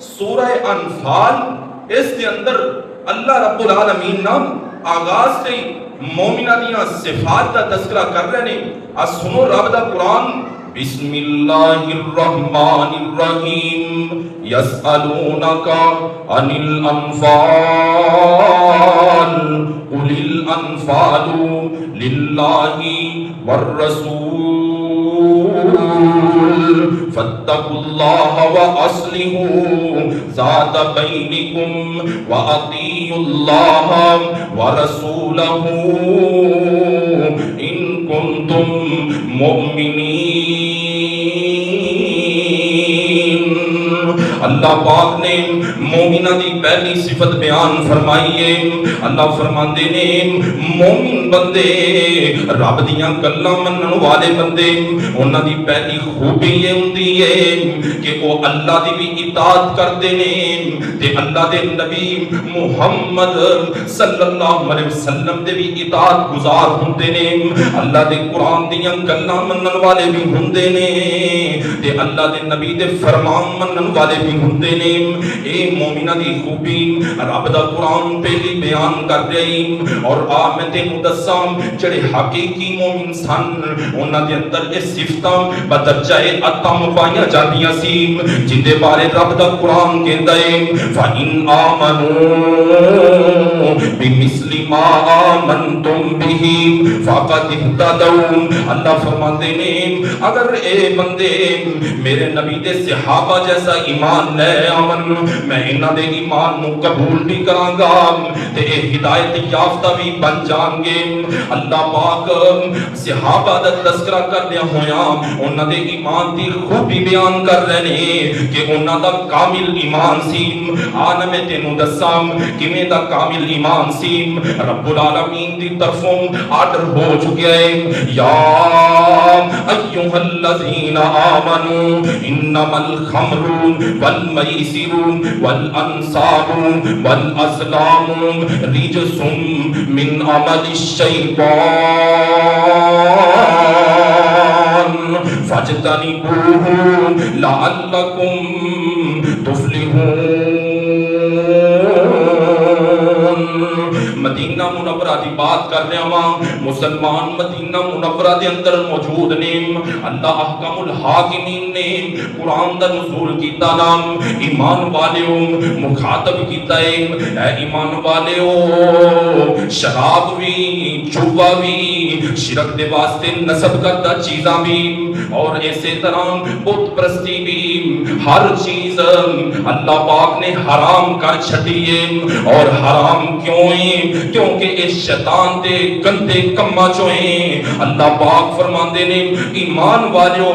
سورہ انفال اس کے اندر اللہ رب العالمین نام آغاز سے مومنہ دیاں صفات کا تذکرہ کر رہے ہیں. سنو رب دا قرآن. بسم اللہ الرحمن الرحیم. یسألونک عن الانفال قل الانفال للہ والرسول فاتقوا اللہ واصلحوا ذات بینکم واطیعوا اللہ ورسولہ ان کنتم مؤمنین. اللہ پاک نے مومنہ دی پہلی صفت بیان فرمائی ہے. اللہ فرماندے نے مومن بندے رب دیاں گلاں منن والے بندے انہاں دی پہلی خوبی یہ ہوندی ہے کہ وہ اللہ دی بھی اطاعت کردے نے تے اللہ دے نبی محمد صلی اللہ علیہ وسلم دے بھی اطاعت گزار ہوندے نے. اللہ دے قرآن دیاں گلاں منن والے بھی ہوندے نے تے اللہ دے نبی دے فرمان منن والے بھی ہوندے نے. اے مومنہ دی خوبی رب دا قرآن پہلی بیان کر رہی اور میں تینوں دساں جڑے حقیقی مومن سن انہاں دے اندر یہ صفتاں بدرجہ اتم پائیاں جاندیاں سی جن دے بارے رب دا قرآن کہندا ہے فَإِنْ آمَنُوا بِمِثْلِ مَا آمَنْتُمْ بِهِ فَقَدِ اهْتَدَوْا. اللہ فرماندے نے اگر اے بندے میرے نبی دے صحابہ جیسا ایمان لے آمن میں انہاں دے ایمان نو قبول بھی کراں گا تے اے ہدایت یافتہ بھی بن جان گے. اللہ پاک صحابہ دا تذکرہ کردیا ہویا انہاں دے ایمان دی خوبی بیان کر رہے ہیں کہ انہاں دا کامل ایمان سی. آن میں تینوں دساں کیویں دا کامل ایمان سی. رب العالمین دی طرفوں آرڈر ہو چکیا ہے یا ایھا الذین آمنوا انما الخمر والمیسر والانصاب والازلام رجس من عمل الشیطان فاجتنبوه لعلکم تفلحون. مدینہ منورہ دی بات کر رہا ہاں. مسلمان مدینہ منورہ دے اندر موجود نے. اللہ احکم الحاکمین نے قرآن دا نزول کیتا نام ایمان والیو مخاطب کیتا ہے اے ایمان والیو شراب بھی جوا بھی شرک دے واسطے نسب کردہ چیزاں بھی اور اسی طرح بت پرستی بھی ہر چیز اللہ پاک نے حرام کر چھٹی ہے. اور حرام کیوں ہیں کیونکہ اس شیطان دے گندے کما چوئیں. اللہ پاک فرماندے نے ایمان والیو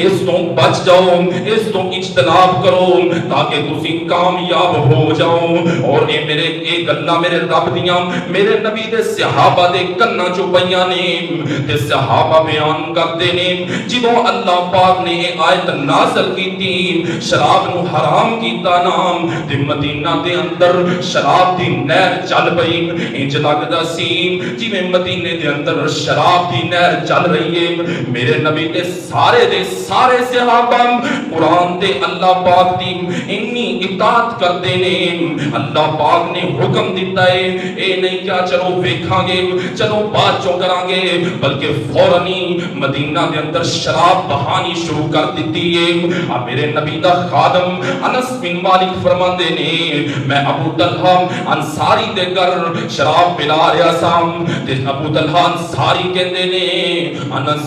اس تو بچ جاؤ اس تو اجتناب کرو تاکہ تسی کامیاب ہو جاؤ. اور اے گلاں میرے رب دیاں میرے نبی دے صحابہ دے کناں چوں پیاں نے تے صحابہ بیان کردے نے جدوں اللہ پاک نے یہ آیت نازل کیتی شراب نو حرام کیتا نام تے مدینہ دے اندر شراب دی نہر چل پئی. انج لگدا سی جویں مدینے دے اندر شراب دی نہر چل رہی ہے. میرے نبی دے سارے صحابہ قرآن تے اللہ پاک دی انی اطاعت کردے نے. اللہ پاک نے حکم دیتا ہے اے نہیں کیا چلو ویکھاں گے چلو بعد چوں کراں گے بلکہ فوراً ہی مدینہ دے اندر شراب بہانی شروع کر دیتی ہے. میرے نبی دا خادم انس بن مالک فرماندے نے میں ابو طلحہ انصاری دے گھر شراب پلا رہا سا تے ابو طلحہ انصاری کہندے نے انس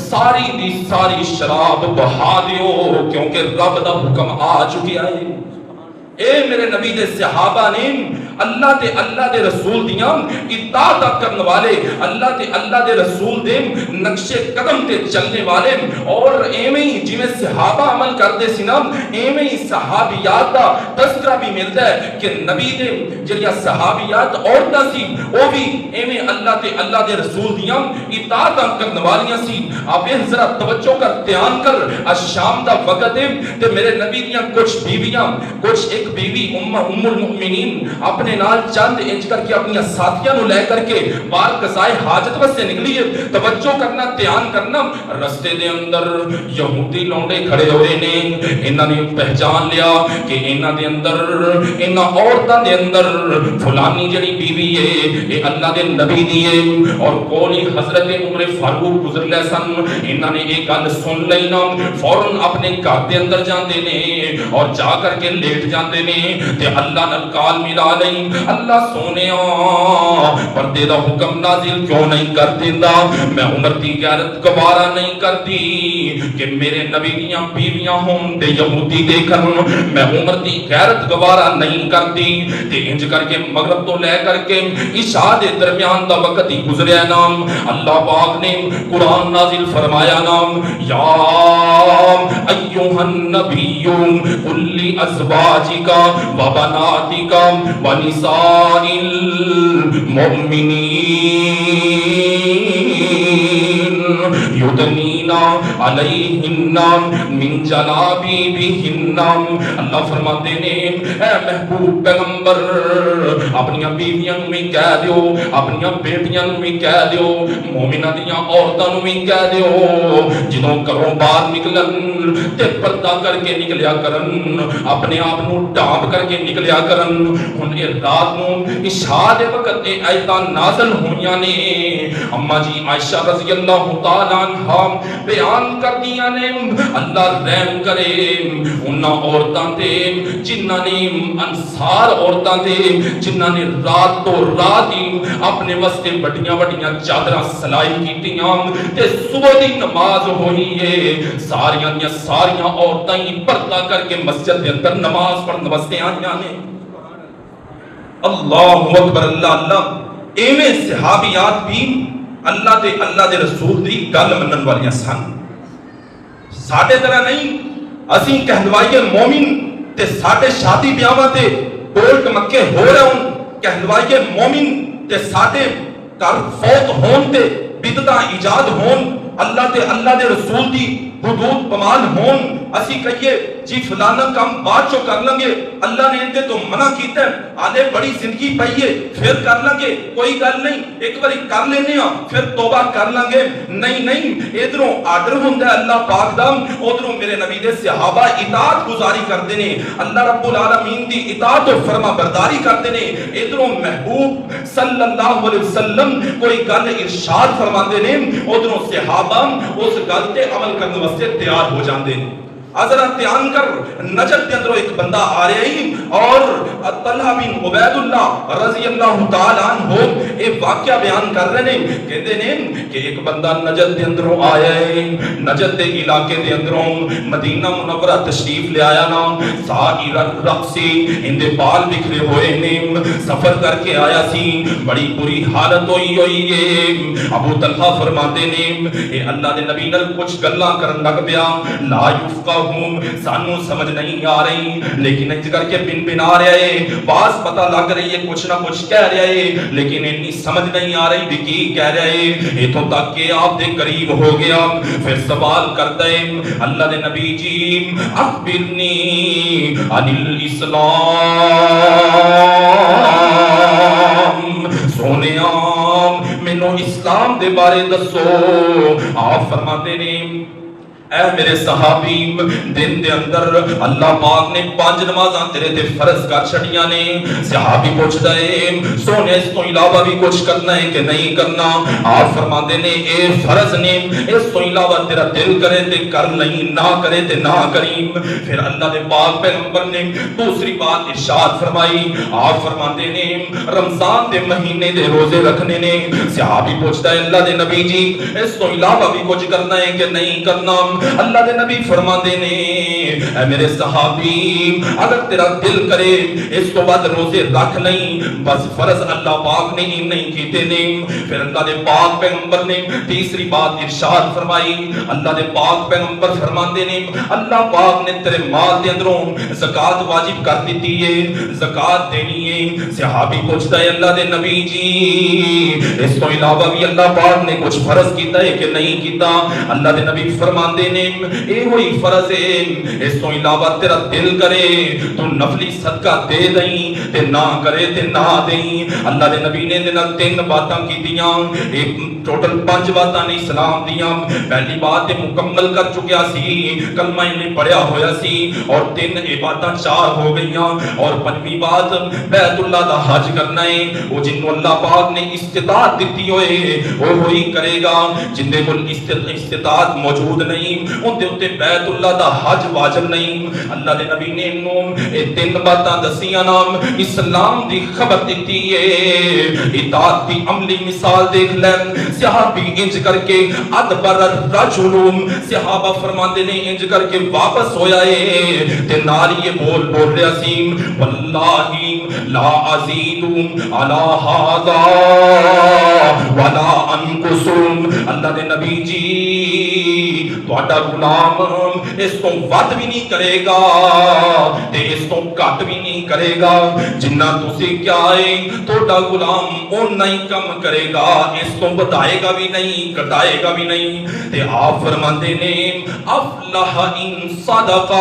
ساری دی ساری شراب بہا دیو کیونکہ رب دا حکم آ چکیا ہے. اے میرے نبی دے صحابہ نے اللہ دے رسول دیاں اطاعت کرن والے اللہ دے رسول دے نقش قدم تے چلنے والے اور ایویں ہی جویں صحابہ عمل کردے سی نا ایویں ہی صحابیات دا تذکرہ بھی ملدا ہے کہ نبی دے جڑیاں صحابیات عورتاں سی او بھی ایویں اللہ دے رسول دیاں اطاعت کرن والیاں سی. آپ ذرا توجہ کر دھیان کر شام دا وقت ہے تے میرے نبی دیاں کچھ بیویاں کچھ ایک ایک بیوی ام المؤمنین اپنے نال چند انج کر کے اپنی ساتھیاں نو لے کر کے بار قضائے حاجت واسطے نکلی ہے. توجہ کرنا دھیان کرنا رستے دے اندر یہودی لونڈے کھڑے ہوئے نے. انہاں نے پہچان لیا کہ انہاں دے اندر انہاں عورتاں دے اندر فلانی جڑی بیوی ہے یہ اللہ دے نبی دی ہے. اور کولی حضرت عمر فاروق گزر لے سن. انہاں نے ایک گل سن لئی نا فوراً اپنے گھر دے اندر جاندے نے اور جا کر کے لیٹ جاندے نے تے اللہ نال کال ملا لئی. اللہ سونیا پردے دا حکم نازل کیوں نہیں کر دیندا؟ میں عمر دی غیرت گوارا نہیں کرتی کہ میرے نبی دیاں بیویاں ہون تے یہودی دیکھن. میں عمر دی غیرت گوارا نہیں کرتی تے انج کر کے مغرب تو لے کر کے عشاء دے درمیان دا وقت ہی گزریا نام اللہ پاک نے قرآن نازل فرمایا نام یا ایوہ النبی قل لازواجک و بناتک و نساء المؤمنین یدنین علیہن من جلابیبہن. اللہ فرماتے ہیں اے محبوب پیغمبر اپنی بیویاں نو بھی کہہ دیو, اپنی بیٹیاں نو بھی کہہ دیو, مومنہ دیاں عورتاں نو بھی کہہ دیو جنوں گھروں باہر نکلن تے پردہ کر کے نکلیا کرن, اپنے آپ نو ڈھانپ کر کے نکلیا کرن. ہن اے رات نو عشاء دے وقت اے آیتاں نازل ہوئیاں نے. اما جی عائشہ رضی اللہ تعالی عنہا بیان کردیاں نے اللہ رحم کرے انہاں عورتاں تے جنہاں نے انصار عورتاں تے جنہاں نے رات تو رات ہی اپنے واسطے بڑیاں بڑیاں چادراں سلائی کیتیاں تے صبح دی نماز ہوئی ہے. ساریاں دیاں ساریاں عورتاں ہی پردہ کر کے مسجد دے اندر نماز پڑھن واسطے آئیاں نے. اللہ اکبر اللہ اللہ. ایویں صحابیات بھی اللہ دے رسول دی گل منن والیاں سن. ساڈے طرح نہیں اسی کہلوائیے مومن تے ساڈے شادی بیاواں تے ٹول ٹمکے ہو رہے ہون, کہلوائیے مومن تے ساڈے گھر فوت ہون تے بدعتاں ایجاد ہون, اللہ دے رسول دی حدود پمان ہون, اسی کہیے جی فلانا کام بعد چو کر لیں گے, اللہ نے اندے تو منع کیتا ہے, آلے بڑی زندگی پائیے پھر کر لیں گے, کوئی گل نہیں ایک باری کر لینے ہاں پھر توبہ کر لیں گے. نہیں ادھروں آرڈر ہوندا ہے اللہ پاک دا, ادھروں میرے نبی دے صحابہ اطاعت گزاری کردے نے, اللہ رب العالمین دی اطاعت و فرما برداری کردے نے. ادھروں محبوب صلی اللہ علیہ وسلم کوئی گل ارشاد فرماندے نے, ادھروں صحابہ اس گل تے عمل کرنے واسطے تیار ہو جاندے نے. ذرا دھیان کر, نجد کے اندر ایک بندہ آ رہا ہی اور طلحہ بن عبید اللہ رضی اللہ تعالیٰ عنہ ایک واقعہ بیان کر رہے ہیں. کہتے ہیں کہ ایک بندہ نجد کے اندروں آیا ہے, نجد کے علاقے کے اندروں مدینہ منورہ تشریف لے آیا نا, سائر الرقصی اندے بال بکھرے ہوئے نے, سفر کر کے آیا سی, بڑی بری حالت ہوئی ہے. ابو طلحہ فرماتے نے اے اللہ دے نبی نال کچھ گلاں کرن لگ پیا, لا یفقہ سانو سمجھ نہیں آ رہی لیکن انج کر کے بن آ رہا ہے, باز پتہ لگ رہی ہے کچھ نہ کچھ کہہ رہا ہے لیکن اتنی سمجھ نہیں آ رہی بھی کی کہہ رہا ہے. اتوں تک کہ آپ دے قریب ہو گیا, پھر سوال کرتا ہے اللہ دے نبی جی اخبرنی عن الاسلام, سونیا مینوں اسلام دے بارے دسو. آپ فرماتے نے اے میرے صحابی دن دے اندر اللہ پاک نے 5 نمازاں تیرے تے فرض کر چھڑیاں نے. صحابی پوچھدا ہے سونے اس تو علاوہ بھی کچھ کرنا ہے کہ نہیں کرنا؟ آپ فرماتے نے اے فرض نے, اس تو علاوہ تیرا دل کرے تے کر نہیں, نہ کرے تے نہ کریں. پھر اللہ دے پاک پیغمبر نے دوسری بات ارشاد فرمائی. آپ فرماتے نے رمضان دے مہینے دے روزے رکھنے نے. صحابی پوچھدا ہے اللہ دے نبی جی اس تو علاوہ بھی کچھ کرنا ہے کہ نہیں کرنا؟ اللہ دے نبی فرماندے نے اے میرے صحابی اگر تیرا دل کرے اس تو بعد روزے رکھ نہیں, بس فرض اللہ پاک نے نہیں کیتے نے. پھر اللہ دے پاک پیغمبر نے تیسری بات ارشاد فرمائی. اللہ دے پاک پیغمبر فرماندے نے اللہ پاک نے تیرے مال دے اندروں زکات واجب کر دیتی ہے, زکات دینی ہے. صحابی پوچھتا ہے اللہ دے نبی جی اس تو علاوہ بھی اللہ پاک نے کچھ فرض کیتا ہے کہ نہیں کیتا؟ اللہ دے نبی فرماندے دے نے اے ہوئی فرض ہے، اس تو علاوہ تیرا دل کرے تو نفلی صدقہ دے دیں تے نہ کرے تے نہ دیں۔ اللہ دے نبی نے دن 3 باتاں کی دیاں، ایک ٹوٹل 5 باتاں نے اسلام دیاں۔ پہلی بات مکمل کر چکیا سی، کلمہ انہیں پڑھیا ہویا سی، اور 3 عبادتاں 4 ہو گئیاں، اور 5ویں بات بیت اللہ دا حج کرنا ہے۔ وہ جنوں اللہ پاک نے استطاعت دیتی ہوئے وہ ہوئی کرے گا، جن دے کول استطاعت موجود نہیں ان دے اوتے بیت اللہ دا حج واجب نہیں۔ اللہ دے نبی نے اے 3 باتاں دسیاں نام اسلام دی خبر دیتی ہے۔ اطاعت دی عملی مثال دیکھ لیں، صحابی انج کر کے ادبر الرجل، صحابہ فرماندے نے انج کر کے واپس ہویا ہے تے نال یہ بول رہا سی، واللہ لا ازید علی ھذا ولا انقص۔ اللہ دے نبی جی تہاڈا غلام اس تو ود بھی نہیں کرے گا تے اس تو گھٹ بھی نہیں کرے گا، جنہ تسی کیا ہے تہاڈا غلام اونہ ہی کم کرے گا، اس تو بتائے گا بھی نہیں گھٹائے گا بھی نہیں۔ تے آپ فرماندے نے افلح ان صدق،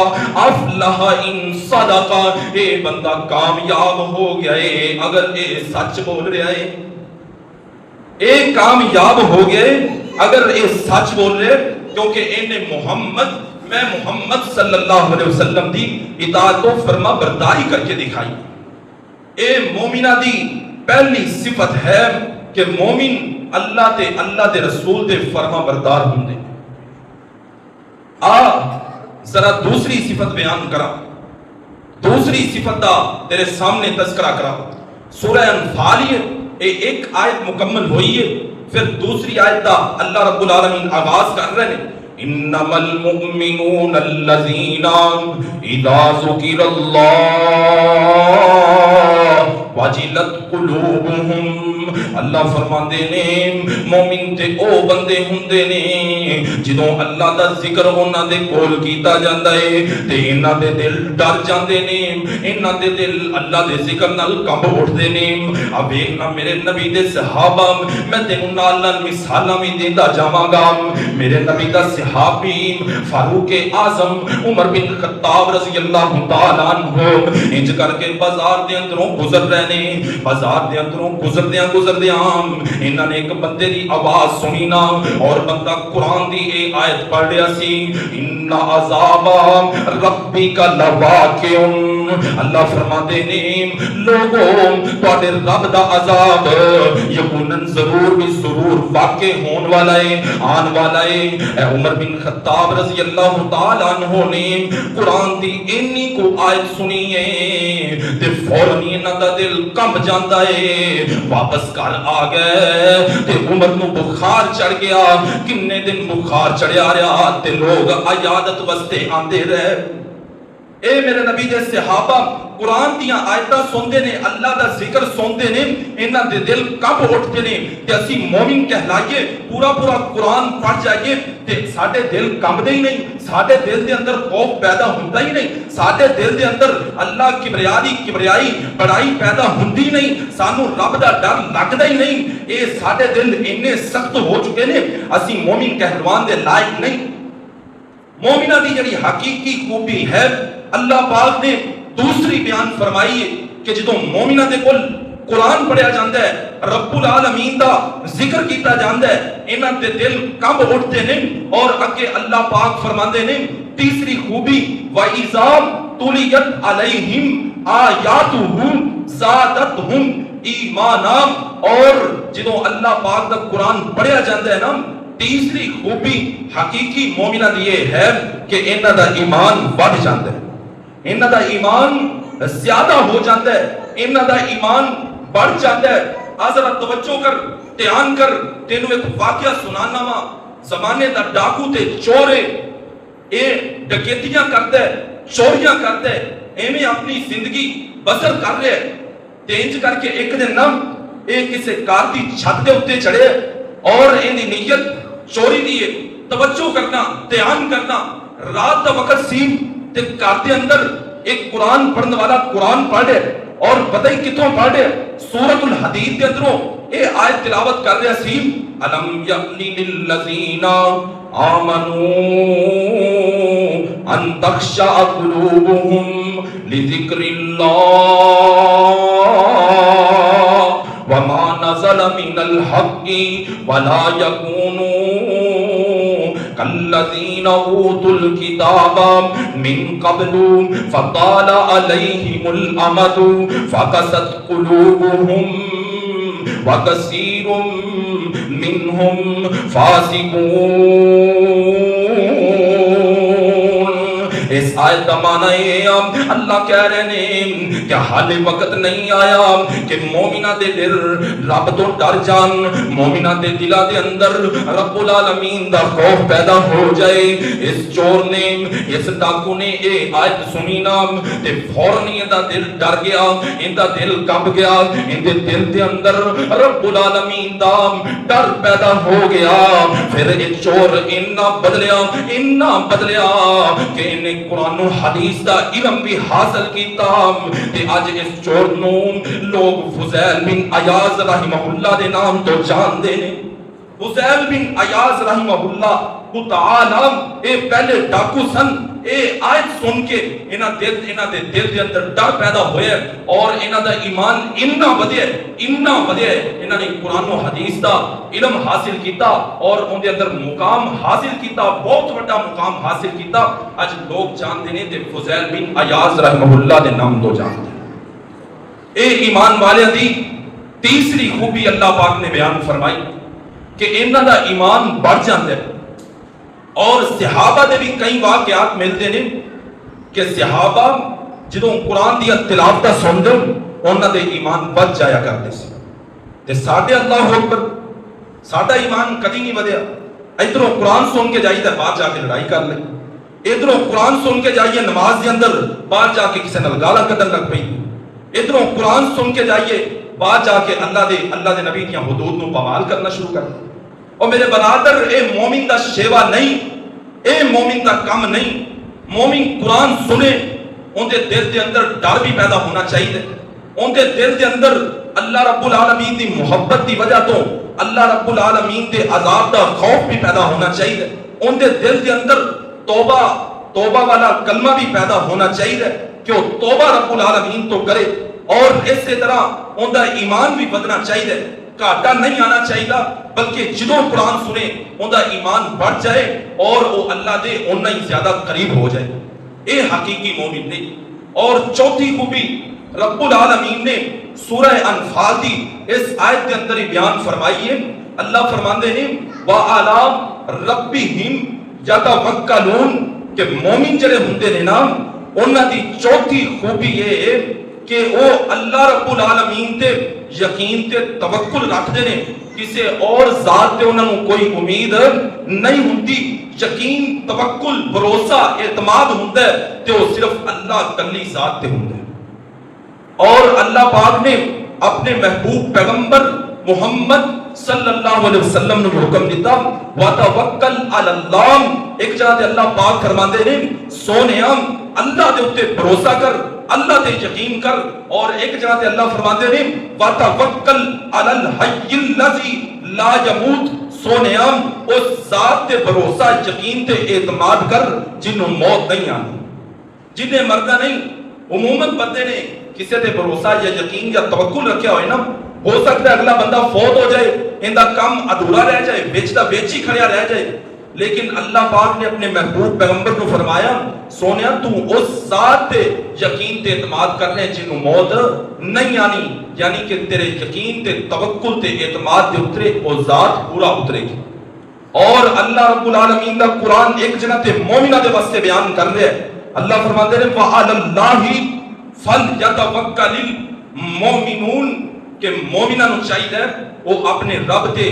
افلح ان صدق، اے بندہ کامیاب ہو گیا ہے اگر اے سچ بول رہا ہے، اے کامیاب ہو گئے اگر اے سچ بول رہے، کیونکہ انہیں میں محمد صلی اللہ علیہ وسلم دی اطاعت و فرما برداری کر کے دکھائی۔ اے مومنہ دی پہلی صفت ہے کہ مومن اللہ دے رسول دے فرما بردار ہوندے۔ ذرا دوسری صفت بیان کرا، دوسری صفت دا تیرے سامنے تذکرہ کرا۔ سورہ انفال ایک آیت مکمل ہوئی ہے، پھر دوسری آیت دا اللہ رب العالمین آغاز کر رہے ہیں، انما المؤمنون الذین اذا ذکر اللہ وجلت قلوبہم۔ اللہ فرماندے نے مومن تے او بندے ہوندے نے جدوں اللہ دا ذکر انہاں دے کول کیتا جاندا ہے تے انہاں دے دل ڈر جاندے نے، انہاں دے دل اللہ دے ذکر نال کمب اٹھدے نے۔ اب ویکھنا میرے نبی دے صحابہ، میں تینوں نال نال مثالاں وی دیندا جاواں گا۔ میرے نبی دا صحابی فاروق اعظم عمر بن خطاب رضی اللہ تعالی عنہ انج کر کے بازار دے اندروں گزر رہے نے، بازار دے اندروں گزردیاں انہاں نے ایک بندے دی آواز سنی نا، اور بندہ قرآن دی اے آیت پڑھ رہا سی، ان عذاب ربک لواقع۔ اللہ فرماتے نے لوگوں تواڈے رب دا عذاب یقیناً ضرور بھی ضرور واقع ہون والا ہے، آن والا ہے۔ اے عمر بن خطاب رضی اللہ تعالی عنہ نے قرآن دی اینی کو آیت سنی ہے تے فوراً انہاں دا دل کمب جاندا ہے، واپس گھر آ گئے تے عمر نو بخار چڑھ گیا۔ کنے دن بخار چڑھیا رہا تے لوگ عیادت واسطے آندے رہے۔ اے میرے نبی دے صحابہ قرآن دیاں آیتاں سندے نے، اللہ دا ذکر سندے نے، انہاں دے دل کب اٹھتے نے تے اسی مومن کہلائیے، پورا قرآن پڑھ جائیے تے ساڈے دل کمبدے ہی نہیں، ساڈے دل دے اندر خوف پیدا ہوندا ہی نہیں، ساڈے دل دے اندر اللہ کبریائی بڑائی پیدا ہوندی نہیں، سانو رب دا ڈر لگدا ہی نہیں۔ اے ساڈے دل اتنے سخت ہو چکے نے، اسی مومن کہلوان دے لائق نہیں۔ مومنہ دی جڑی حقیقی خوبی ہے اللہ پاک نے دوسری بیان فرمائی ہے کہ جدوں مومنہ دے کول قرآن پڑھیا جاندہ ہے، رب العالمین دا ذکر کیتا جاندہ ہے، انہاں دے دل کب اٹھتے ہیں، اور اگے اللہ پاک فرماندے نے تیسری خوبی وَإِذَا تُلِيَتْ عَلَيْهِمْ آيَاتُهُ زَادَتْهُمْ ایمانا۔ اور جدوں اللہ پاک دا قرآن پڑھیا جاندہ ہے نا، تیسری خوبی حقیقی مومنہ دیئے ہے کہ انہاں دا ایمان بڑھ جاندہ ہے، انہاں دا ایمان زیادہ ہو جاندہ ہے، انہاں دا ایمان بڑھ جاندہ ہے۔ ذرا توجہ کر، دھیان کر، تینوں ایک واقعہ سنانا وا۔ زمانے دا ڈاکو تے چورے اے ڈکیتیاں کرتا ہے، چوریاں کرتا ہے، ایویں اپنی زندگی بسر کر رہے ہیں۔ تینج کر کے ایک دن نہ اے کسے کار دی چھت دے اتے چڑھے اور ایندی نیت چوری دیئے۔ توجہ کرنا، دھیان کرنا، رات دا وقت سی تے کار دے اندر ایک قرآن پڑھنے والا قرآن پڑھ رہے، اور پتہ ہی کتوں پڑھ رہے، سورۃ الحدید کے اندروں اے آیت تلاوت کر رہے سی الم یقنی للذین آمنوا ان تخشع قلوبهم لذکر اللہ وما نزل من الحق ولا يكونوا كالذين اوتوا الكتاب من قبل فطال عليهم الامد فقست قلوبهم وكثير منهم فاسقون. اس آیت کا معنی ہے اللہ کہہ رہے ہیں کہ حال وقت نہیں آیا کہ مومنہ دے دل رب تو ڈر جان، مومنہ دے دلہ دے اندر رب العالمین دا خوف پیدا ہو جائے. اس چور نے، اس ڈاکو نے اے آیت سنی نا تے فوراً ان دا دل ڈر گیا، ان دا دل کب گیا، ان دے دل دے اندر رب العالمین دا ڈر پیدا ہو گیا. پھر اے چور انہا بدلیا کہ انہیں قرآن و حدیث دا علم بھی حاصل کیتا تے آج اس چور نو لوگ فضیل بن عیاض رحمہ اللہ دے نام تو جان دے نے. فضیل بن عیاض رحمہ اللہ کو تعالی اے پہلے ڈاکو سن. اے آیت سن کے انہاں دے دل دے اندر ڈر پیدا ہویا اور انہاں دا ایمان انہاں ودیا انہاں نے قرآن و حدیث دا علم حاصل کیتا اور ان دے اندر مقام حاصل کیتا، بہت بڑا مقام حاصل کیتا. اج لوگ جانتے نے تے فضیل بن عیاض رحمہ اللہ دے نام تو جانتے. اے ایمان والے دی تیسری خوبی اللہ پاک نے بیان فرمائی کہ انہاں دا ایمان بڑھ جاندا ہے. اور صحابہ دے بھی کئی واقعات ملتے ہیں کہ صحابہ جدوں قرآن دی تلاوت سنتے انہاں دے ایمان بڑھ جایا کرتے سی. تے ساڈے اللہ اکبر ساڈا ایمان کدی نہیں ودیا. ادھروں قرآن سن کے جائیے باہر جا کے لڑائی کر لیں، ادھروں قرآن سن کے جائیے نماز دے اندر باہر جا کے کسی نال گالاں کڈن لگ پئی، ادھروں قرآن سن کے جائیے باہر جا کے اللہ دے نبی دیاں حدود نو پامال کرنا شروع کر. اور میرے برادر اے مومن دا شیوا نہیں، اے مومن دا کم نہیں. مومن قرآن سنے ان دے دل دے اندر ڈر بھی پیدا ہونا چاہیے، ان دے دل دے اندر اللہ رب العالمین دی محبت دی وجہ تو اللہ رب العالمین دے عذاب دا خوف بھی پیدا ہونا چاہیے، ان دے دل دے اندر توبہ والا کلمہ بھی پیدا ہونا چاہیے کہ وہ توبہ رب العالمین تو کرے. اور اسی طرح ان دا ایمان بھی بدنا چاہیے، گھاٹا نہیں آنا چاہیے بلکہ جدوں قرآن سنے ان دا ایمان بڑھ جائے اور وہ اللہ دے انہا ہی زیادہ قریب ہو جائے. اے حقیقی مومن نے. اور چوتھی خوبی رب العالمین نے سورہ انفال دی اس آیت کے اندر ہی بیان فرمائی ہے. اللہ فرماندے ہیں وَعَلَىٰ رَبِّهِمْ يَتَوَكَّلُونَ کہ مومن جڑے ہوندے نے نا انہاں دی چوتھی خوبی یہ ہے کہ وہ اللہ رب العالمین تے یقین تے توکل رکھ دے نے، کسے اور ذات تے انہاں نوں کوئی امید نہیں ہوندی. یقین، توکل، بھروسہ، اعتماد ہوندا ہے تے وہ صرف اللہ کلی ذات تے ہوندا ہے. اور اللہ پاک نے اپنے محبوب پیغمبر محمد صلی اللہ علیہ وسلم نے حکم دیتا وَتَوَكَّلْ عَلَى اللَّهِ. ایک جگہ تے اللہ پاک فرماندے نے سونیا اللہ دے اوتے بھروسہ کر، اللہ تے یقین کر. اور ایک جگہ تے اللہ فرماندے نے وَتَوَكَّلْ عَلَى الْحَيِّ الَّذِي لَا يَمُوتُ. سونیا اس ذات تے بھروسہ، یقین تے اعتماد کر جنوں موت نہیں آنی، جنہیں مرنا نہیں. عموماً بندے نے کسی تے بھروسہ یا یقین یا توکل رکھیا ہوئے نا، ہو سکتا ہے اگلا بندہ فوت ہو جائے، ان دا کام ادھورا رہ جائے، بیچتا بیچی کھڑیا رہ جائے. لیکن اللہ پاک نے اپنے محبوب پیغمبر کو فرمایا سونیا تو اس ذات تے یقین تے اعتماد کرنے جنہوں موت نہیں آنی، یعنی کہ تیرے یقین تے توکل تے اعتماد دے اترے وہ ذات پورا اترے گی. اور اللہ رب العالمین دا قرآن ایک جگہ تے مومنہ دے واسطے بیان کر رہے ہیں. اللہ فرماتے ہیں وَعَلَى اللَّهِ فَلْيَتَوَكَّلِ الْمُؤْمِنُونَ کہ مومنہ نو چاہیے وہ اپنے رب تے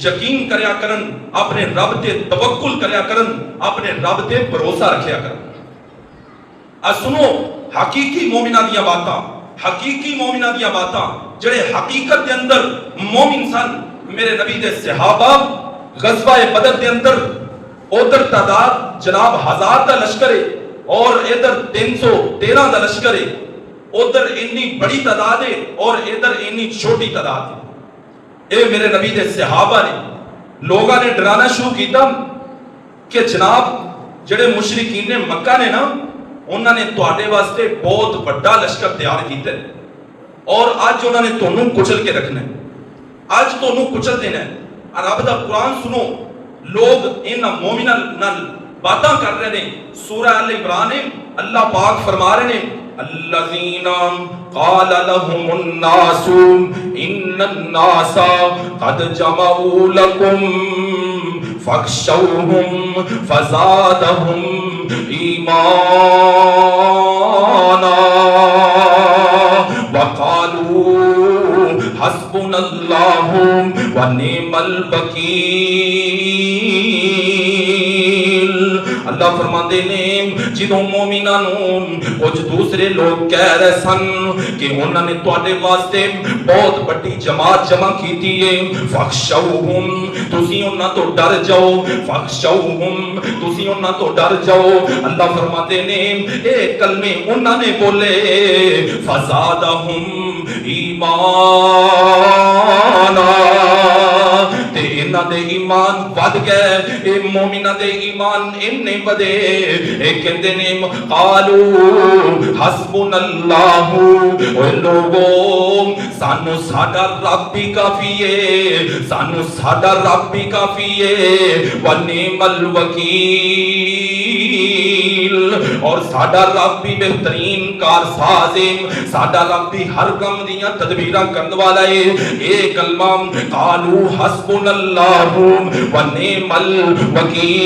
یقین کریا کرن، اپنے رب تے توکل کریا کرن، اپنے رب تے بھروسہ رکھیا کرن. سنو حقیقی مومنہ دیا باتاں، حقیقی مومنہ دیا باتاں جڑے حقیقت دے اندر مومن سن. میرے نبی دے صحابہ غزوہ بدر دے اندر ادھر تعداد جناب 1000 دا لشکر ہے اور ادھر 313 دا لشکر ہے. ادھر اتنی بڑی تعداد ہے اور ادھر اتنی چھوٹی تعداد ہے. اے میرے نبی دے صحابہ نے لوگاں نے ڈرانا شروع کیتا کہ جناب جڑے مشرکین نے مکہ نے نا انہوں نے تواڈے واسطے بہت بڑا لشکر تیار کیتا ہے اور اج انہوں نے تانوں کچل کے رکھنا ہے، اج تانوں کچل دینا ہے۔ رب دا قرآن سنو، لوگ ان مومناں نال باتاں کر رہے ہیں۔ سورہ ال عمران اللہ پاک فرما رہے ہیں الذین قال لهم الناس ان الناس قد جمعوا لكم فاخشوهم فزادهم ایمانا وقالوا حسبنا اللہ ونعم الوکیل۔ اللہ فرماندے نے جدوں مومناں نوں کچھ دوسرے لوگ کہہ رہے سن کہ انہوں نے تواڈے واسطے بہت بڑی جماعت جمع کیتی ہے، فخشوہم تسی انہاں تو ڈر جاؤ، فخشوہم تسی انہاں تو ڈر جاؤ۔ اللہ فرماتے نے اے کلمے انہوں نے بولے فزادہم ایمانا، تے انہاں دے ایمان ود گئے۔ اے مومناں دے ایمان اننے ودے، اے کہندے نے قالو حسبنا اللہ، اے لوگوں سانو ساڈا رب بھی کافی ہے، سانو ساڈا رب بھی کافی ہے، ونعم الوکیل، اور ساڈا رب بھی بہترین کارساز ہے، ساڈا رب بھی ہر کم دیاں تدبیراں کرن والا ہے۔ اے کلمہ قالو حسبنا اللہ ونعم الوکیل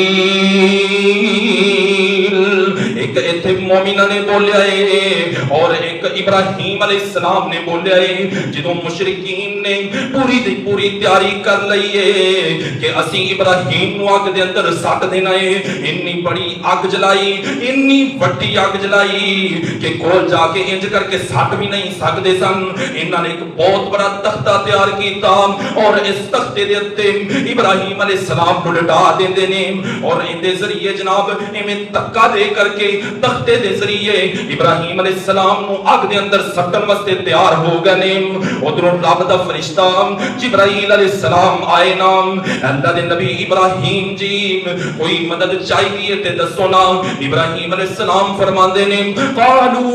ایک ایتھے مومنہ نے بولیا ہے اور ایک ابراہیم علیہ السلام نے بولیا ہے۔ جدوں مشرکین نے پوری دی پوری تیاری کر لئی ہے کہ اسی ابراہیم نو اگ دے اندر سٹ دینا ہے، انی بڑی اگ جلائی، انی وڈی اگ جلائی کہ کول جا کے انج کر کے سٹ بھی نہیں سکدے سن۔ انہاں نے ایک بہت بڑا تختہ تیار کیتا اور اس تختے دے اتے ابراہیم علیہ السلام کو لٹا دیندے نے اور ان دے ذریعے جناب ایویں دھکا دے کر کے تختے دے ذریعے ابراہیم علیہ السلام نو اگ دے اندر سٹن واسطے تیار ہو گئے نے۔ ادھروں رب دا فرشتہ جبرائیل علیہ السلام آئے نا، اللہ دے نبی ابراہیم جی کوئی مدد چاہیے تے دسو نا۔ ابراہیم علیہ السلام فرماندے نے قالو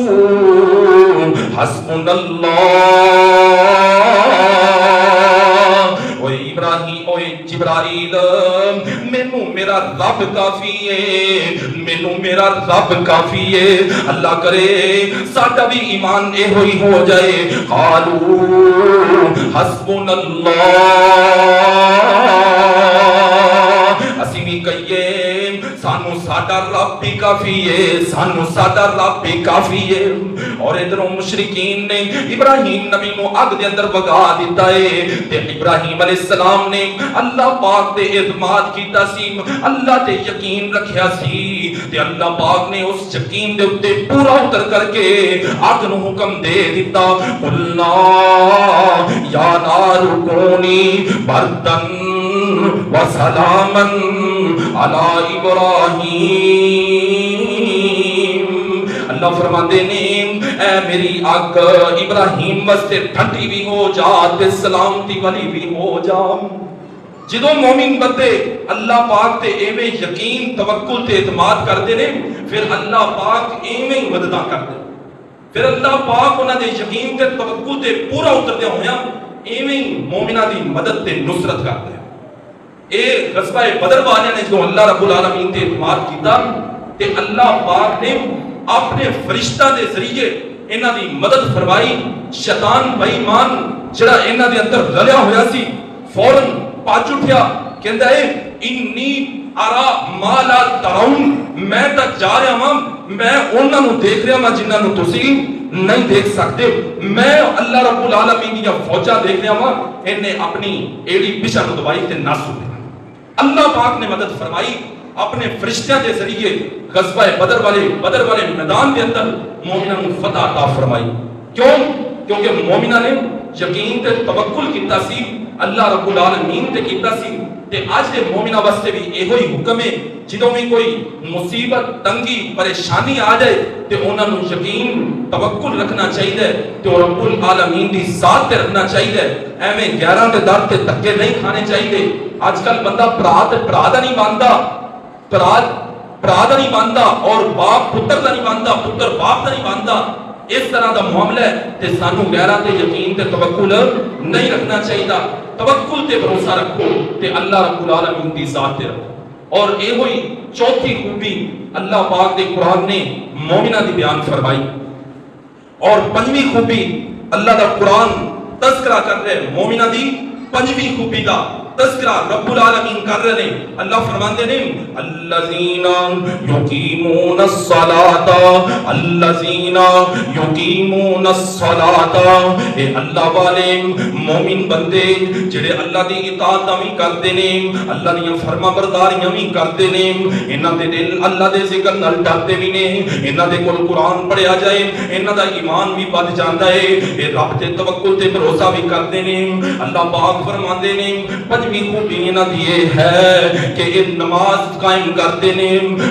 حسبنا اللہ، اوے ابراہیم اوے جبرائیل مینوں میرا رب کافی ہے، مینوں میرا رب کافی ہے، اللہ کرے ساڈا بھی ایمان اے ہوئی ہو جائے۔ قالو حسبنا اللہ، اسی بھی کہیے سانو ساڈا رب بھی کافی ہے، سانو ساڈا رب بھی کافی ہے۔ اور ادھروں مشرکین نے ابراہیم نبی نو اگ دے اندر بگا دیتا ہے تے ابراہیم علیہ السلام نے اللہ پاک دے اعتماد کیتا سی، اللہ تے یقین رکھیا سی تے اللہ پاک نے اس یقین دے اتے پورا اتر کر کے اگ نو حکم دے دیتا قلنا یا نار کونی بردن وسلاما علی ابراہیم۔ اللہ فرماندے نے اے میری آگ ابراہیم واسطے ٹھنڈی بھی ہو جا تے سلامتی والی بھی ہو جا۔ جدوں مومن بندے اللہ پاک تے ایویں یقین توکل تے اعتماد کردے نے پھر اللہ پاک ایویں مدداں کردے، پھر اللہ پاک انہاں دے یقین تے توکل تے پورا اتردے ہویا ایویں مومناں دی مدد تے نصرت کردے۔ اے غزوہ بدر والے نے جو اللہ رب العالمین تے اعتماد کیتا تے اللہ پاک نے اپنے فرشتہ دے ذریعے انہاں دی مدد فرمائی۔ شیطان بے ایمان جڑا انہاں دے اندر رلیا ہویا سی فوراً پاچ اٹھیا، کہندا ہے انی ارا ما لا ترون، میں تک جا رہا ہاں، میں انہاں نو دیکھ رہا ہاں جنہاں نو تسی نہیں دیکھ سکتے، میں اللہ رب العالمین دی فوجاں دیکھ رہا ہاں۔ انہیں اپنی ایڑی پیچھے نو دبائی تے نہ سنے۔ اللہ پاک نے مدد فرمائی اپنے فرشتوں کے ذریعے غزوہ بدر والے میدان کے اندر مومنوں کو فتح عطا فرمائی۔ کیوں؟ کیونکہ مومنوں نے یقین تے توکل کیتا سی اللہ رب العالمین تے کیتا سی تے اج دے مومناں واسطے بھی ایہو ہی حکم ہے جدوں بھی کوئی مصیبت تنگی پریشانی آ جائے تے انہاں نوں یقین توکل رکھنا چاہیے تے رب العالمین دی ذات تے رکھنا چاہیے ایویں غیراں دے در تے دھکے نہیں کھانے چاہیے اج کل بندہ بھرا دا نہیں ماندا بھرا دا نہیں ماندا اور باپ پتر دا نہیں ماندا پتر باپ دا نہیں ماندا اس طرح دا معاملہ ہے تے سانو غیراں تے یقین تے توکل نہیں رکھنا چاہیے توکل تے بھروسہ رکھو تے اللہ رب العالمین دی ذات تے رکھو اور اے ہوئی چوتھی خوبی اللہ پاک دے قرآن نے مومنہ دی بیان فرمائی اور پنجویں خوبی اللہ دا قرآن تذکرہ کر رہے مومنہ دی پنجویں خوبی دا تذکرہ رب العالمین کر رہے ہیں اللہ فرماندے نے الذین یقیمون الصلاۃ الذین یقیمون الصلاۃ اے اللہ والے مومن بندے جڑے اللہ دی اطاعت بھی کردے نے اللہ دی فرما برداریاں بھی کردے نے انہاں دے دل اللہ دے ذکر نال ڈرتے بھی نے انہاں دے کول قرآن پڑھیا جائے انہاں دا ایمان بھی بڑھ جاندا ہے اے رب تے توکل تے بھروسہ بھی کردے نے اللہ پاک فرماندے نے خوبی نہ دیے ہے کہ یہ نماز قائم کرتے نے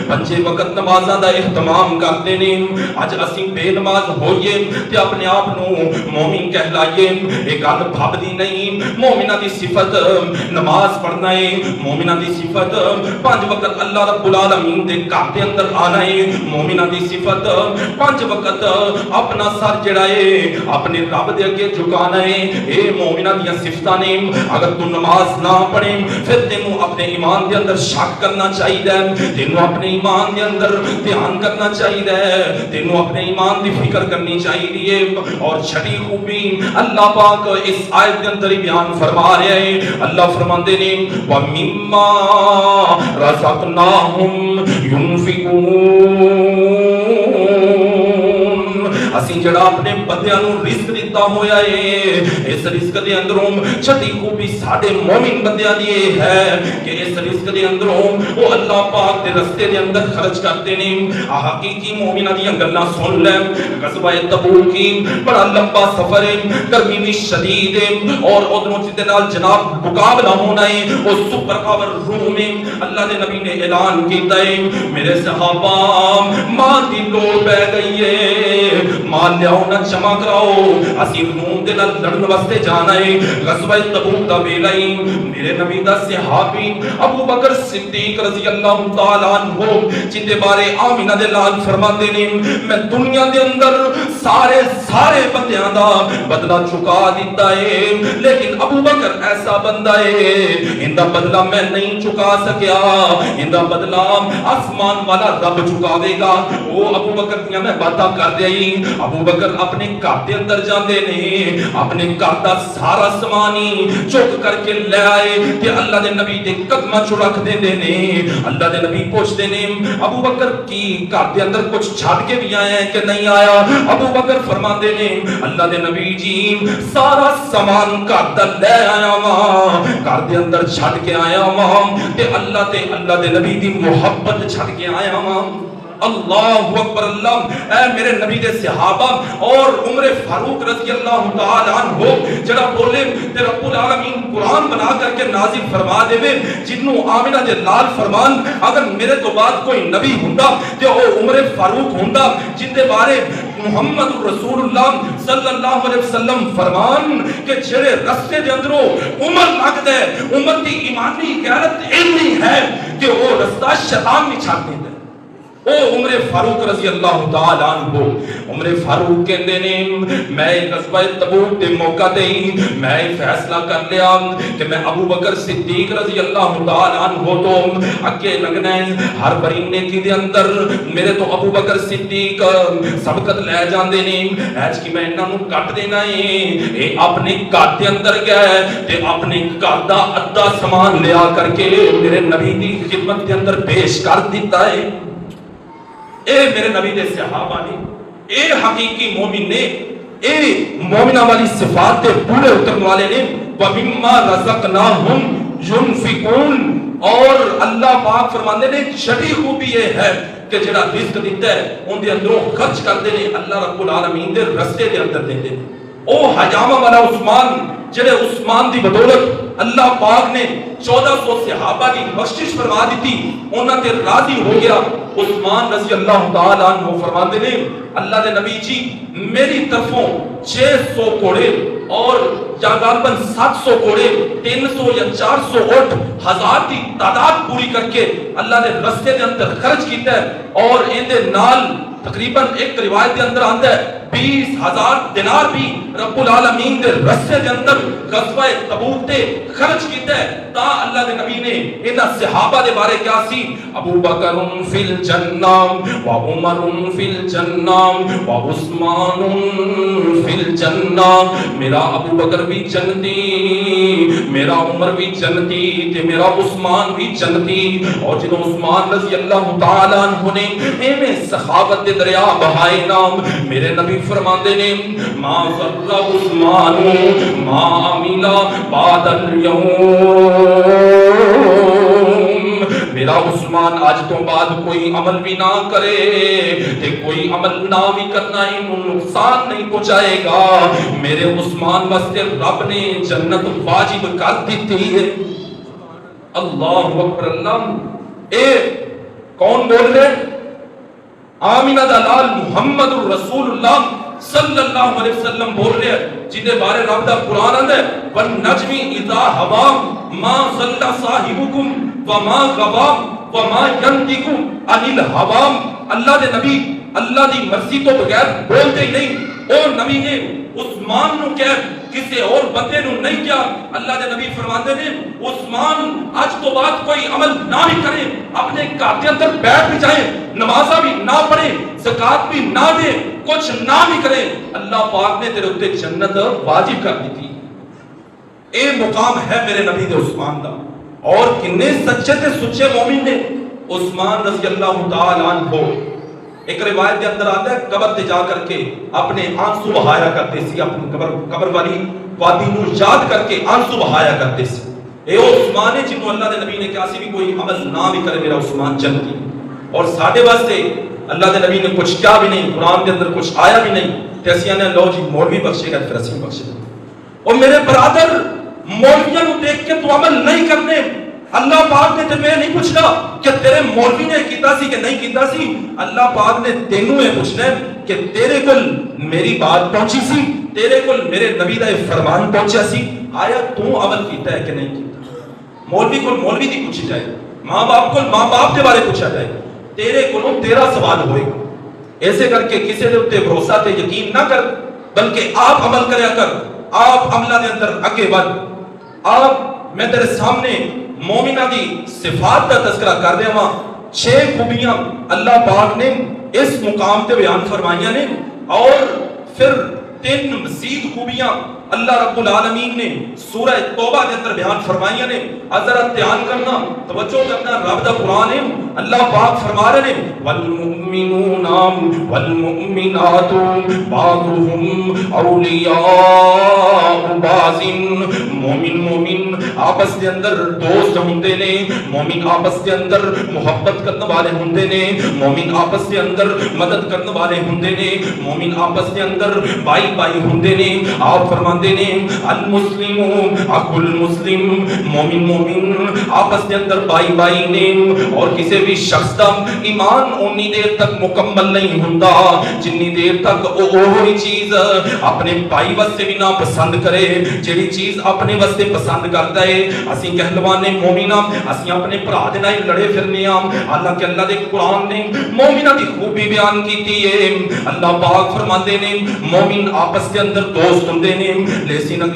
پنجے وقت نمازاں دا اہتمام کرتے نے اج اسی بے نماز ہوئیے تے اپنے آپ نو مومن کہلائیے یہ گل بھابدی نہیں مومنہ دی صفت نماز پڑھنا ہے مومنہ دی صفت پانچ وقت اللہ رب العالمین دے گھر دے اندر آنا ہے مومنہ دی صفت پانچ وقت اپنا سر جڑا ہے اپنے رب دے اگے جھکانا ہے اے مومنہ دی صفتاں نے اگر تو نماز نہ پڑھیں پھر تینوں اپنے ایمان دے اندر شک کرنا چاہیے تینوں اپنے ایمان دے اندر دھیان کرنا چاہیے تینوں اپنے ایمان دی فکر کرنی چاہیے اور چھٹی خوبی اللہ پاک اس آیت دے اندر بیان فرما رہے ہیں اللہ فرماندے نے وَمِمَّا رَزَقْنَاهُمْ يُنْفِقُونَ اسی جڑا اپنے بندیاں نوں رزق دیتا ہویا ہے اس رزق دے اندروں چھٹی خوبی ساڈے مومن بندیاں دی ہے کہ اس رزق دے اندروں وہ اللہ پاک دے رستے دے اندر خرچ کرتے نے حقیقی مومناں دی گلاں سن لے غزوہ تبوک کی بڑا لمبا سفر ہے گرمی بھی شدید ہے اور ادھروں جتے نال جناب مقابلہ ہونا ہے وہ سپر پاور روم میں اللہ دے نبی نے اعلان کیتا ہے میرے صحابہ ماں دی لوڑ پہ گئی ہے مال لیاؤ نہ جمع کراؤ اسی روم دے نال لڑن واسطے جانا ہے غزوہ تبوک دا ویلا ہی میرے نبی دا صحابی ابو بکر صدیق رضی اللہ تعالی عنہ جن دے بارے آمینہ دے لال فرماندے نے میں دنیا دے اندر سارے بندیاں دا بدلہ چکا دیتا ہے لیکن ابو بکر ایسا بندہ ہے ان دا بدلہ میں نہیں چکا سکیا ان دا بدلہ آسمان والا رب چکاوے گا وہ ابو بکر دیاں میں باتاں کر دئی ابو بکر اپنے گھر دے اندر جاندے نے اپنے گھر دا سارا سامانی چک کر کے لے آئے تے اللہ دے نبی دے قدماں چ رکھ دیندے نے اللہ دے نبی پوچھدے نے ابو بکر کی گھر دے اندر کچھ چھڈ کے بھی آیا ہے کہ نہیں آیا ابو بکر فرماندے نے اللہ دے نبی جی سارا سامان گھر دا لے آیا وا گھر دے اندر چھڈ کے آیا وا تے اللہ دے نبی دی محبت چھڈ کے آیا وا اللہ اکبر اللہ اے میرے نبی دے صحابہ اور عمر فاروق رضی اللہ تعالی عنہ جڑا بولے تے رب العالمین قرآن بنا کر کے نازل فرما دے وے جنوں آمنہ دے لال فرمان اگر میرے تو بعد کوئی نبی ہوندا تے او عمر فاروق ہوندا جن دے بارے محمد رسول اللہ صلی اللہ علیہ وسلم فرمان کہ جڑے رستے دے اندروں عمر لگدا ہے امت دی ایمانی غیرت اتنی ہے کہ وہ رستہ شیطان بھی چھڈ دیندا او عمر فاروق رضی اللہ تعالی عنہ عمر فاروق کہندے نے میں غزوہ تبوک دے موقع تے میں فیصلہ کر لیا کہ میں ابو بکر صدیق رضی اللہ تعالی عنہ تو اگے لگنا ہے ہر مہینے کی دے اندر میرے تو ابو بکر صدیق سبقت لے جاندے نے ایج کی میں انہاں نوں کٹ دینا ہے اے اپنے گھر دے اندر گئے تے اپنے گھر دا ادھا سامان لیا کر کے میرے نبی دی خدمت دے اندر پیش کر دیتا ہے اے میرے نبی دے صحابہ نے اے حقیقی مومن نے اے مومنہ والی صفات دے پورے اترن والے نے وَمِمَّا رَزَقْنَاهُمْ يُنْفِقُونَ اور اللہ پاک فرماندے نے چھٹی خوبی یہ ہے کہ جڑا رزق دیتا ہے ان دے اندروں خرچ کر دے نے اللہ رب العالمین دے رستے دے اندر دے دے او حجامہ والا عثمان جڑے عثمان دی بدولت اللہ پاک نے 1400 صحابہ کی بخشش فرما دیتی انہاں تے راضی ہو گیا. عثمان رضی اللہ تعالی عنہ فرماتے نے اللہ دے نبی جی میری طرفوں 600 گھوڑے اور یا غالباً 700 گھوڑے 300 یا 400 اونٹ 1000 کی تعداد پوری کر کے اللہ نے رستے دے اندر خرچ کیتا ہے اور ان دے نال تقریباً ایک روایت کے اندر آتا ہے 20,000 دینار بھی رب العالمین دے رستے دے اندر غزوہ تبوک تے خرچ کیتا ہے. تا اللہ دے نبی نے انہاں صحابہ دے بارے کیا سی ابو بکر فی الجنہ و عمر فی الجنہ و عثمان فی الجنہ. میرا ابو بکر بھی جنتی میرا عمر بھی جنتی تے میرا عثمان بھی جنتی. اور جنہوں عثمان رضی اللہ تعالیٰ عنہ نے ایویں سخاوت دے دریا بہائے نام میرے نبی فرماندے نے ما ضر عثمان ما عمل بعد اليوم. میرا عثمان آج تو بعد کوئی عمل بھی نہ کرے کہ کوئی عمل نہ بھی کرنا انہوں نقصان نہیں پہنچائے گا. میرے عثمان واسطے رب نے جنت واجب کر دیتی ہے. اللہ اکبر. اللہ اے کون بول رہے آمینہ دا لال محمد رسول اللہ صلی اللہ علیہ وسلم بول رہے ہیں جن دے بارے رب دا قرآن آندا ہے والنجم اذا ہوا ما ضل صاحبکم وما غوا وما ينطق عن الهوى. اللہ دے نبی اللہ دی مرضی تو بغیر بولتے ہی نہیں. اور نبی نے عثمان نو کہہ کسی اور بندے نو نہیں کیا. اللہ دے نبی فرماتے ہیں عثمان آج تو بعد کوئی عمل نہ بھی کرے اپنے گھر کے اندر بیٹھ بھی جائے نمازاں بھی نہ پڑھے زکات بھی نہ دے کچھ نہ بھی کرے اللہ پاک نے تیرے اوپر جنت واجب کر دی تھی. اے مقام ہے میرے نبی دے عثمان دا. اور کنے سچے تے سچے مومن نے عثمان رضی اللہ تعالی عنہ. ایک روایت کے اندر آتا ہے قبر تے جا کر کے اپنے آنسو بہایا کرتے سی اپنی قبر والی وادی نو یاد کر کے آنسو بہایا کرتے سی. اے عثمان ہے جنہوں اللہ دے نبی نے کہا سی بھی کوئی عمل نہ بھی کرے میرا عثمان جنتی. اور ساڈے واسطے اللہ دے نبی نے کچھ کیا بھی نہیں قرآن کے اندر کچھ آیا بھی نہیں تے اسیاں نے لو جی مولوی بخشے گا پھر اسی بخشے گا. اور میرے برادر مولویوں کو دیکھ کے تو عمل نہیں کرنے. اللہ پاک نے تمہیں نہیں پوچھنا کہ تیرے مولوی نے کیتا سی کہ نہیں کیتا سی. اللہ پاک نے تینوں یہ پوچھنا کہ تیرے کل میری بات پہنچی سی تیرے کل میرے نبی دا فرمان پہنچا سی آیا تو عمل کیتا ہے کہ نہیں کیتا. مولوی کو مولوی دی پوچھی جائے ماں باپ کو ماں باپ کے بارے پوچھا جائے تیرے کو تیرا سوال ہوئے گا. ایسے کر کے کسی دے اوپر بھروسہ تے یقین نہ کر بلکہ آپ عمل کریا کر. آپ عملہ دے اندر اگے بڑھ. آپ میں تیرے سامنے مومنہ دی صفات کا تذکرہ کر دیا ہاں. 6 خوبیاں اللہ پاک نے اس مقام تے بیان فرمائیاں نے اور پھر 3 مزید خوبیاں اللہ رب العالمین نے سورہ توبہ کے اندر بیان فرمائیاں نے. حضرت دھیان کرنا توجہ کرنا رب دا قرآن ہے. اللہ پاک فرما رہے ہیں والمؤمنون والمؤمنات بعضهم اولیاء بعض. مومن آپس کے اندر دوست ہوندے نے. مومن آپس کے اندر محبت کرنے والے ہوندے نے. مومن آپس کے اندر مدد کرنے والے ہوندے نے. مومن آپس کے اندر بائی بائی ہوندے نے. آپ فرماندے نے المسلم اخو المسلم. مومن آپس کے اندر بائی بائی نے. اور کسی بھی شخص دا ایمان اونی دیر تک مکمل نہیں ہوندا جنی دیر تک وہی چیز اپنے بھائی واسطے بھی نہ پسند کرے جیڑی چیز اپنے واسطے پسند کرتا ہے. اسی کہلوانے مومنہ اسی اپنے بھرا دے نال لڑے پھرنے ہاں. حالانکہ اللہ دے قرآن نے مومنہ دی خوبی بیان کیتی ہے. اللہ پاک فرماندے نے مومن آپس کے اندر دوست ہوندے نے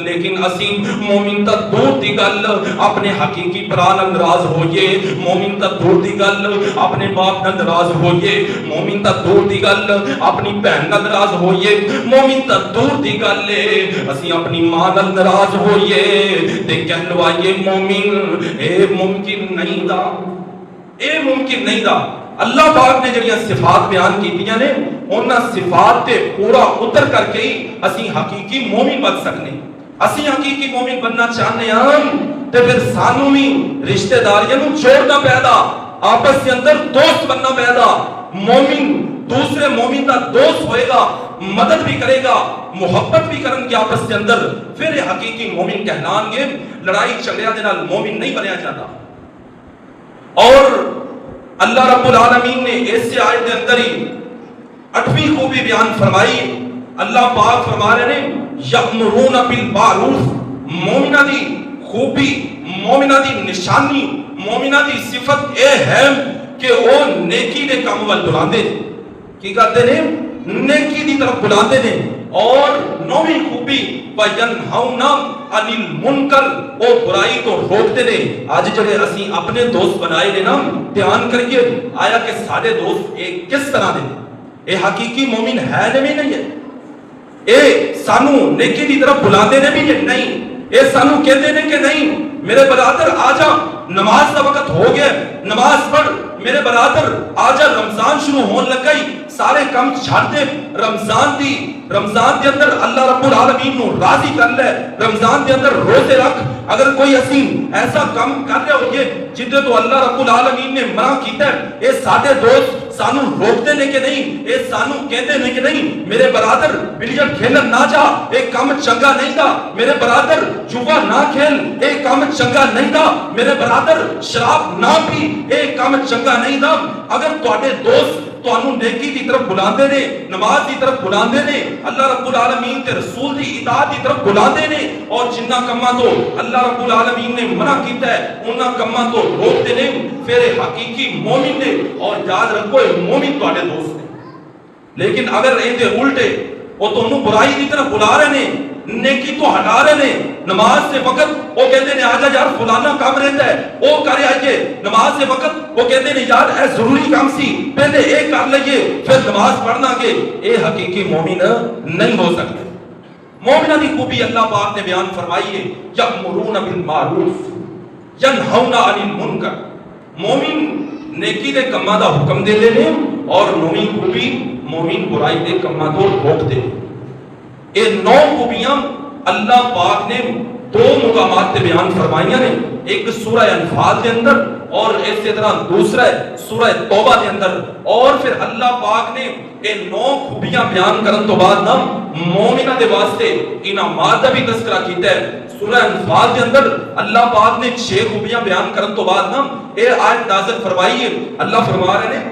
لیکن اسی مومن تا دور دی گل اپنے حقیقی بھرا نال ناراض ہوئیے. مومن تا دور دی گل اپنے باپ نال ناراض ہوئیے. مومن تا دور دی گل اپنی بہن نال ناراض ہوئیے. مومن تا دور دی گل اسی اپنی ماں نال ناراض ہوئیے تے کہلوائیے مومن اے ممکن نہیں دا. اے ممکن نہیں دا. اللہ پاک نے جڑیاں صفات بیان کیتیاں نے انہاں صفات تے پورا اتر کر کے ہی اسی حقیقی مومن بن سکنے. اسی حقیقی مومن بننا چاہنے ہاں تے پھر سانو بھی رشتہ داریاں نو چھوڑنا پیدا آپس کے اندر دوست بننا پیدا. مومن دوسرے مومن کا دوست ہوئے گا مدد بھی کرے گا, محبت بھی کرن گے آپس کے اندر, پھر یہ حقیقی مومن کہلان گے. لڑائی جھگڑیاں دے نال مومن نہیں بنیا جاتا. اور اللہ رب العالمین نے اس آیت کے اندر ہی 8ویں خوبی بیان فرمائی. اللہ پاک فرما رہے ہیں یأمرون بالمعروف, مومنہ دی خوبی, مومنہ دی نشانی, مومنہ دی صفت اے ہے کہ وہ نیکی دے کام ول بلاندے نے. کی کرتے نے؟ نیکی دی طرف بلاندے نے. اور 9ویں خوبی وینہون عن المنکر, او برائی کو روکتے نے. آج جڑے اسی اپنے دوست بنائے نے نا, دھیان کریے آیا کہ سارے دوست ایک کس طرح دے, اے حقیقی مومن ہے نہیں ہے. اے سانو نیکی دی طرف بلاندے نے بھی نہیں, اے سانو کہتے نے کہ نہیں میرے برادر آجا نماز کا وقت ہو گیا, نماز پڑھ میرے برادر, آجا رمضان شروع ہون لگائی, سارے کام چھاڑ دے. رمضان دے اندر اللہ رب العالمین نو راضی کر لے, رمضان دے اندر روزے رکھ. اگر کوئی اسی ایسا کام کر رہے ہوئے جدے تو اللہ رب العالمین نے منع کیتا ہے, اے سارے دوست سانو روکتے نے کہ نہیں, اے سانو کہتے نے کہ نہیں میرے برادر بلیئرڈ کھیلن نہ جا, اے کام چنگا نہیں تھا. میرے برادر جوا نہ کھیل, اے کام چنگا نہیں تھا. میرے برادر شراب نہ پی, اے کام چنگا نہیں تھا. اگر تواڈے دوست تانوں نیکی دی طرف بلاندے نے, نماز دی طرف بلاندے نے, اللہ رب العالمین تے رسول دی اطاعت دی طرف بلاندے نے, اور جنہ کماں تو اللہ رب العالمین نے منع کیتا ہے انہاں کماں تو روکتے نے, پھر حقیقی مومن نے. اور یاد رکھو مومن تواڈے دوست نے. لیکن اگر ایندے الٹے وہ تانوں برائی دی طرف بلا رہے نے, نیکی تو ہٹا رہے نے, نماز سے وقت وہ کہتے ہیں آجا یار فلانا کام رہتا ہے وہ کرے آئیے, نماز سے وقت وہ کہتے ہیں یار اے ضروری کام سی پہلے ایک کر لئیے پھر نماز پڑھنا گے. اے حقیقی مومن نہیں ہو سکتے. مومنہ دی خوبی اللہ پاک نے بیان فرمائی ہے یأمرون بالمعروف ینہون عن المنکر. مومن نیکی دے کماں دا حکم دے لے, اور 9ویں خوبی مومن برائی دے کماں تو روک دے. اے 9 خوبیاں اللہ پاک نے 2 مقامات تے بیان فرمائیاں نے, ایک سورہ انفال دے اندر اور اسی طرح دوسرا سورہ توبہ دے اندر. اور پھر اللہ پاک نے اے 9 خوبیاں بیان کرن تو بعد نا مومنہ دے واسطے انعامات دا بھی تذکرہ کیتا ہے. سورہ انفال دے اندر اللہ پاک نے 6 خوبیاں بیان کرن تو بعد نا اے آیت نازل فرمائی ہے. اللہ فرما رہے ہیں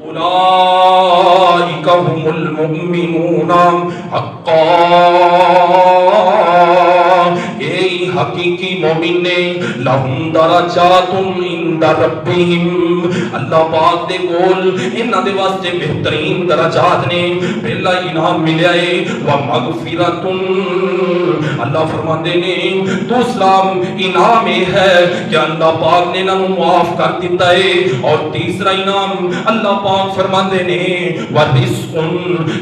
اولئک هم المؤمنون حقا, اے حقیقی مومن نے لہم درجات عند ربہم, اللہ پاک دے کول انہاں دے واسطے بہترین درجات نے, پہلا انعام ملیا ہے ومغفرۃ, اللہ فرماندے نے دوسرا انعام یہ ہے کہ اللہ پاک نے انہاں معاف کر دیتا ہے, اور تیسرا انعام اللہ پاک فرماندے نے ورزق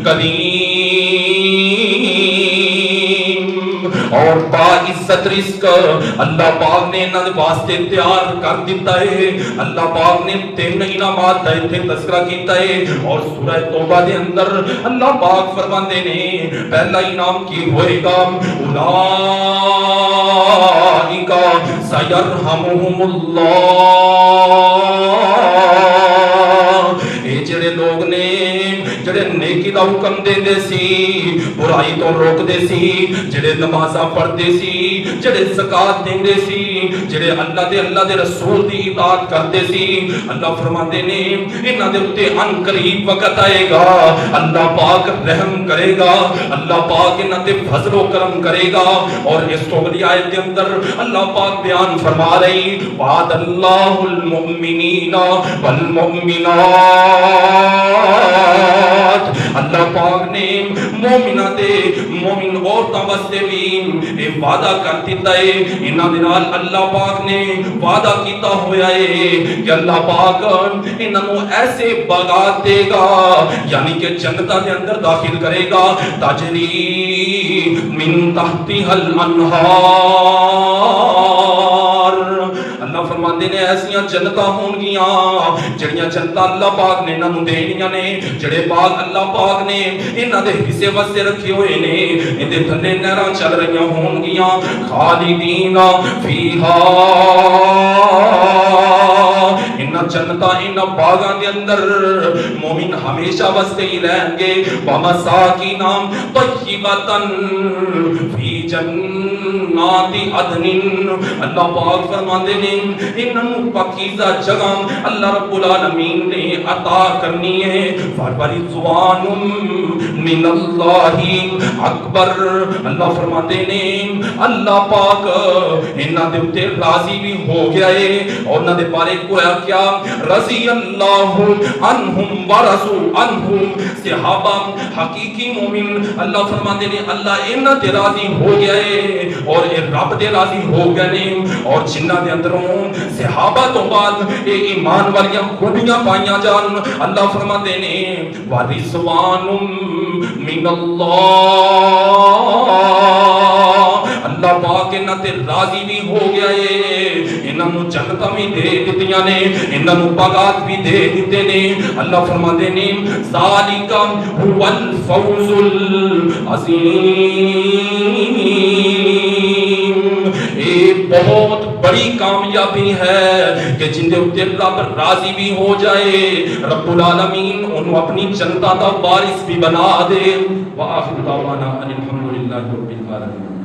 کریم, اور باعزت رزق اللہ پاک نے انہاں دے واسطے تیار کر دیتا ہے. اللہ پاک نے 3 انعامات دا ایتھے تذکرہ کیتا ہے. اور سورہ توبہ دے اندر اللہ پاک فرماندے نے پہلا انعام کی ہوئے گا اولئک سیرحمہم اللہ, اے جڑے لوگ نے جڑے نیکی دا حکم دیندے سی, برائی تو روک دے سی, جڑے نمازاں پڑھتے سی, جڑے زکات دیندے سی, جڑے اللہ دے رسول دی اطاعت کرتے سی, اللہ فرماندے نے انہاں دے اوتے ان قریب وقت آئے گا, اللہ پاک رحم کرے گا, اللہ پاک انہاں تے فضل و کرم کرے گا. اور اس اگلی آیت دے اندر اللہ پاک بیان فرما رہی وعد اللہ المؤمنین والمؤمنات, اللہ پاک نے مومنہ دے مومن عورتاں واسطے بھی وعدہ کر دیتا ہے. انہاں دے نال اللہ پاک نے وعدہ کیتا ہویا ہے کہ اللہ پاک انہاں نوں ایسے باغات دے گا, یعنی کہ جنتاں دے اندر داخل کرے گا, تجری من تحتها الانہار. اللہ فرماندے نے ایسیاں جنتاں ہون گیاں جڑیاں جنتاں اللہ پاک نے انہاں نوں دینیاں نے, جڑے باغ اللہ پاک نے انہاں دے حصے واسطے رکھے ہوئے نے, ایں دے تھلے نہراں چل رہیاں ہون گیاں خالدین فیہا ان جنتا ان باغاں دے اندر مومن ہمیشہ وستے ہی رہیں گے. ومساکن طیبۃ فی جنات عدن. اللہ پاک فرماتے ہیں انہوں پاکیزہ جگہ اللہ رب العالمین نے عطا کرنی ہے. فرزوان من اللہ اکبر. اللہ فرماتے ہیں اللہ پاک انہاں دے اوتے راضی بھی ہو گیا ہے اور انہاں دے بارے کویا کیا رضی اللہ عنہم ورضوا عنہ. صحابہ حقیقی مومن اللہ فرماتے ہیں اللہ انہاں تے راضی ہو گیا ہے اور اے رب دے راضی ہو گئے نے. اور جنہاں دے اندروں صحابہ تو بعد اے ایمان والیاں خوبیاں پائیاں جان اللہ فرماتے ہیں ورضوان من اللہ. اللہ پاک انہاں تے راضی بھی ہو گیا ہے. انہاں نوں جنتاں بھی دے دتیاں نے انہاں نوں باغات بھی دے دتے نے. اللہ فرماتے ہیں ذالک هو الفوز العظیم. ایک بہت بڑی کامیابی ہے کہ جن دے اوپر رب راضی بھی ہو جائے رب العالمین انہوں اپنی جنتا دا وارث بھی بنا دے. وآخر دعوانا ان الحمد للہ رب العالمین.